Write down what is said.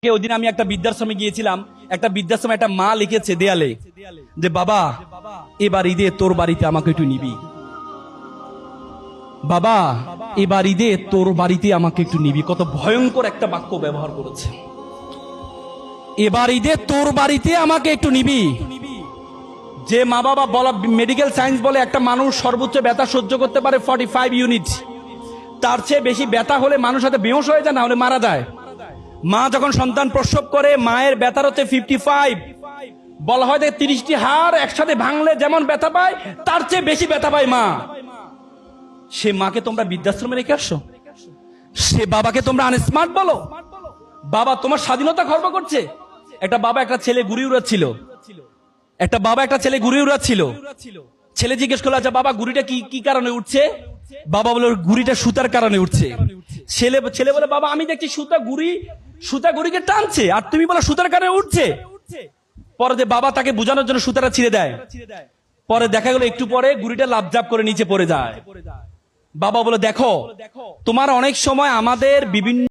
ওই দিন আমি একটা বৃদ্ধাশ্রমে গিয়েছিলাম। একটা বৃদ্ধাশ্রমে একটা মা লিখেছে দেয়ালে যে বাবা এবার ঈদে তোর বাড়িতে আমাকে একটু নিবি, বাবা এবার ঈদে তোর বাড়িতে আমাকে একটু নিবি। কত ভয়ঙ্কর একটা বাক্য ব্যবহার করেছে, এবার ঈদে তোর বাড়িতে আমাকে একটু নিবি। যে মা বাবা বলা, মেডিকেল সায়েন্স বলে একটা মানুষ সর্বোচ্চ ব্যথা সহ্য করতে পারে 45 ইউনিট, তার চেয়ে বেশি ব্যথা হলে মানুষ সাথে বেহুশ হয়ে যায়, না হলে মারা যায়। মা যখন সন্তান প্রসব করে মায়ের ব্যথার হচ্ছে 55, বলা হয় যে 30টি হাড় একসাথে ভাঙলে যেমন ব্যথা পায় তার চেয়ে বেশি ব্যথা পায় মা। সে মাকে তোমরা বৃদ্ধাশ্রমে রেখে আসছো, সে বাবাকে তোমরা আনস্মার্ট বলো। বাবা তোমার স্বাধীনতা খর্ব করছে। একটা বাবা একটা ছেলে ঘুরে উড়াচ্ছিল, একটা বাবা একটা ছেলে ঘুরে উড়াচ্ছিল। ছেলে জিজ্ঞেস করলো, আচ্ছা বাবা ঘুড়িটা কি কি কারণে উঠছে? বাবা বলে ঘুড়িটা সুতার কারণে উঠছে। ছেলে বলে বাবা আমি দেখছি সুতা ঘুড়িকে টানছে, আর তুমি বলো সুতার কারণে উঠছে। পরে যে বাবা তাকে বোঝানোর জন্য সুতাটা ছিঁড়ে দেয়। পরে দেখা গেল একটু পরে ঘুড়িটা লাফঝাপ করে নিচে পড়ে যায়। বাবা বলে দেখো তোমার অনেক সময় আমাদের বিভিন্ন